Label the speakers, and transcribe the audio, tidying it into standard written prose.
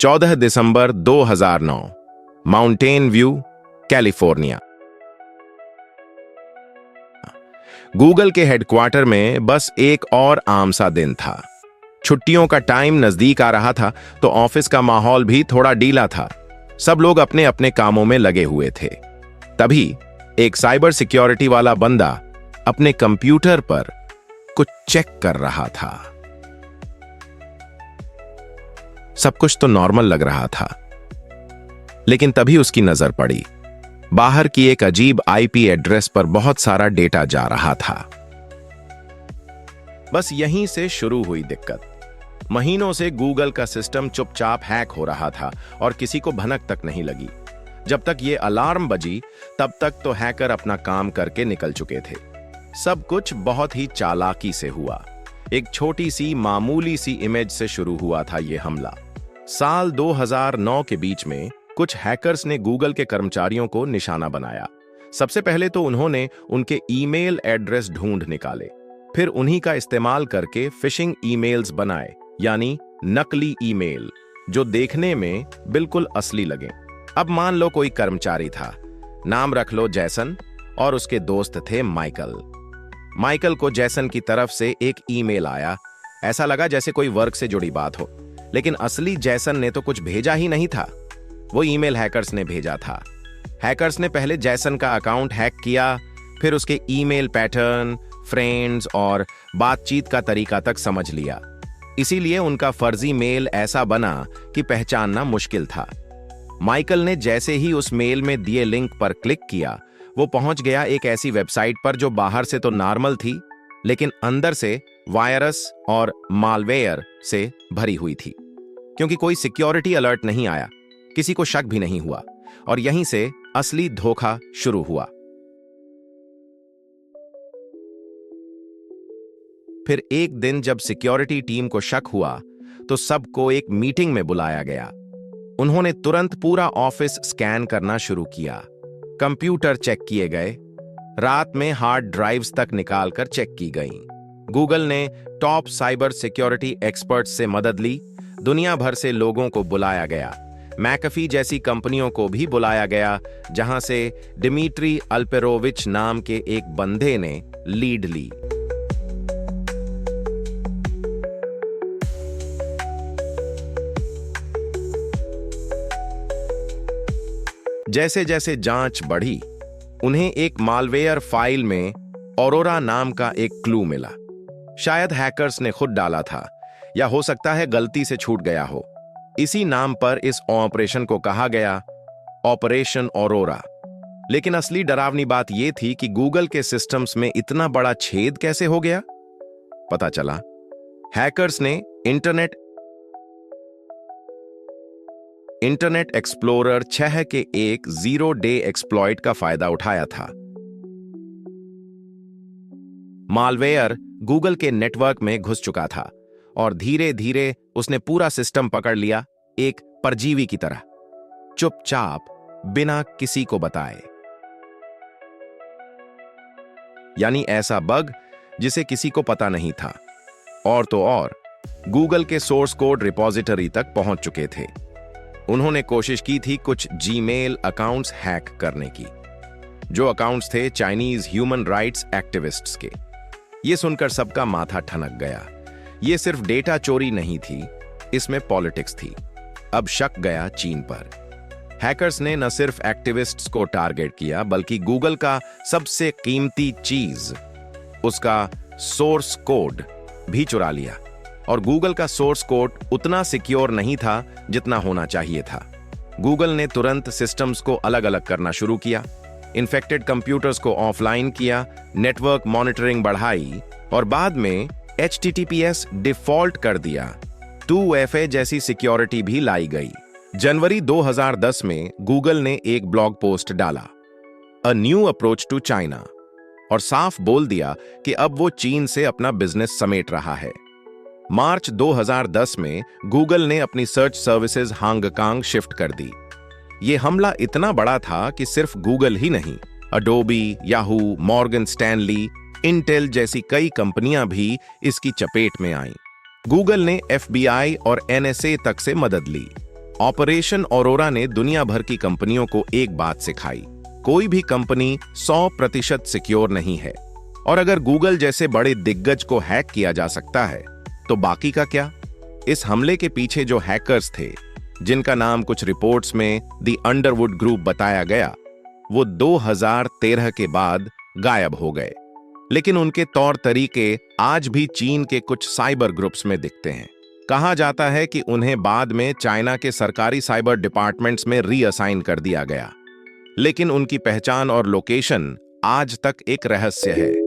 Speaker 1: 14 दिसंबर 2009, mountain view, California. Google के headquarter में बस एक और आम सा दिन था। छुट्टियों का टाइम नजदीक आ रहा था तो ऑफिस का माहौल भी थोड़ा ढीला था। सब लोग अपने अपने कामों में लगे हुए थे। तभी एक साइबर सिक्योरिटी वाला बंदा अपने कंप्यूटर पर कुछ चेक कर रहा था। सब कुछ तो नॉर्मल लग रहा था, लेकिन तभी उसकी नजर पड़ी बाहर की एक अजीब आईपी एड्रेस पर बहुत सारा डेटा जा रहा था। बस यहीं से शुरू हुई दिक्कत। महीनों से गूगल का सिस्टम चुपचाप हैक हो रहा था और किसी को भनक तक नहीं लगी। जब तक ये अलार्म बजी तब तक तो हैकर अपना काम करके निकल चुके थे। सब कुछ बहुत ही चालाकी से हुआ। एक छोटी सी मामूली सी इमेज से शुरू हुआ था यह हमला। साल 2009 के बीच में कुछ हैकर्स ने गूगल के कर्मचारियों को निशाना बनाया। सबसे पहले तो उन्होंने उनके ईमेल एड्रेस ढूंढ निकाले, फिर उन्हीं का इस्तेमाल करके फिशिंग ईमेल्स बनाए, यानी नकली ईमेल जो देखने में बिल्कुल असली लगे। अब मान लो कोई कर्मचारी था, नाम रख लो जैसन, और उसके दोस्त थे माइकल। माइकल को जैसन की तरफ से एक ईमेल आया। ऐसा लगा जैसे कोई वर्क से जुड़ी बात हो, लेकिन असली जैसन ने तो कुछ भेजा ही नहीं था। वो ईमेल हैकर्स ने भेजा था। हैकर्स ने पहले जैसन का अकाउंट हैक किया, फिर उसके ईमेल पैटर्न, फ्रेंड्स और बातचीत का तरीका तक समझ लिया। इसीलिए उनका फर्जी मेल ऐसा बना कि पहचानना मुश्किल था। माइकल ने जैसे ही उस मेल में दिए लिंक पर क्लिक किया, वो पहुंच गया एक ऐसी वेबसाइट पर जो बाहर से तो नॉर्मल थी, लेकिन अंदर से वायरस और मालवेयर से भरी हुई थी। क्योंकि कोई सिक्योरिटी अलर्ट नहीं आया, किसी को शक भी नहीं हुआ, और यहीं से असली धोखा शुरू हुआ। फिर एक दिन जब सिक्योरिटी टीम को शक हुआ तो सबको एक मीटिंग में बुलाया गया। उन्होंने तुरंत पूरा ऑफिस स्कैन करना शुरू किया। कंप्यूटर चेक किए गए, रात में हार्ड ड्राइव्स तक निकालकर चेक की गईं। गूगल ने टॉप साइबर सिक्योरिटी एक्सपर्ट्स से मदद ली। दुनिया भर से लोगों को बुलाया गया। मैकफी जैसी कंपनियों को भी बुलाया गया, जहां से डिमिट्री अल्पेरोविच नाम के एक बंदे ने लीड ली। जैसे जैसे जांच बढ़ी, उन्हें एक मालवेयर फाइल में ऑरोरा नाम का एक क्लू मिला। शायद हैकर्स ने खुद डाला था, या हो सकता है गलती से छूट गया हो। इसी नाम पर इस ऑपरेशन को कहा गया ऑपरेशन ऑरोरा। लेकिन असली डरावनी बात यह थी कि गूगल के सिस्टम्स में इतना बड़ा छेद कैसे हो गया। पता चला हैकर्स ने इंटरनेट एक्सप्लोरर 6 के एक 0-डे एक्सप्लॉइट का फायदा उठाया था। मालवेयर गूगल के नेटवर्क में घुस चुका था और धीरे धीरे उसने पूरा सिस्टम पकड़ लिया, एक परजीवी की तरह, चुपचाप, बिना किसी को बताए। यानी ऐसा बग जिसे किसी को पता नहीं था। और तो और, गूगल के सोर्स कोड रिपॉजिटरी तक पहुंच चुके थे। उन्होंने कोशिश की थी कुछ जीमेल अकाउंट्स हैक करने की, जो अकाउंट्स थे चाइनीज ह्यूमन राइट्स एक्टिविस्ट्स के। यह सुनकर सबका माथा ठनक गया। यह सिर्फ डेटा चोरी नहीं थी, इसमें पॉलिटिक्स थी। अब शक गया चीन पर। हैकर्स ने न सिर्फ एक्टिविस्ट्स को टारगेट किया, बल्कि गूगल का सबसे कीमती चीज, उसका सोर्स कोड भी चुरा लिया। और गूगल का सोर्स कोड उतना सिक्योर नहीं था जितना होना चाहिए था। गूगल ने तुरंत सिस्टम्स को अलग अलग करना शुरू किया, इन्फेक्टेड कंप्यूटर्स को ऑफलाइन किया, नेटवर्क मॉनिटरिंग बढ़ाई, और बाद में HTTPS डिफॉल्ट कर दिया। 2FA जैसी सिक्योरिटी भी लाई गई। जनवरी 2010 में गूगल ने एक ब्लॉग पोस्ट डाला, a new approach to China, और साफ बोल दिया कि अब वो चीन से अपना बिजनेस समेट रहा है। मार्च 2010 में गूगल ने अपनी सर्च सर्विसेज हांगकांग शिफ्ट कर दी। यह हमला इतना बड़ा था कि सिर्फ गूगल ही नहीं, Adobe, Yahoo, Morgan Stanley, Intel जैसी कई कंपनियां भी इसकी चपेट में आईं। गूगल ने FBI और NSA तक से मदद ली। ऑपरेशन ऑरोरा ने दुनिया भर की कंपनियों को एक बात सिखाई, कोई भी कंपनी 100% सिक्योर नहीं है। और अगर गूगल जैसे बड़े दिग्गज को हैक किया जा सकता है तो बाकी का क्या? इस हमले के पीछे जो हैकर्स थे, जिनका नाम कुछ रिपोर्ट्स में द अंडरवुड ग्रुप बताया गया, वो 2013 के बाद गायब हो गए। लेकिन उनके तौर तरीके आज भी चीन के कुछ साइबर ग्रुप्स में दिखते हैं। कहा जाता है कि उन्हें बाद में चाइना के सरकारी साइबर डिपार्टमेंट्स में रीअसाइन कर दिया गया, लेकिन उनकी पहचान और लोकेशन आज तक एक रहस्य है।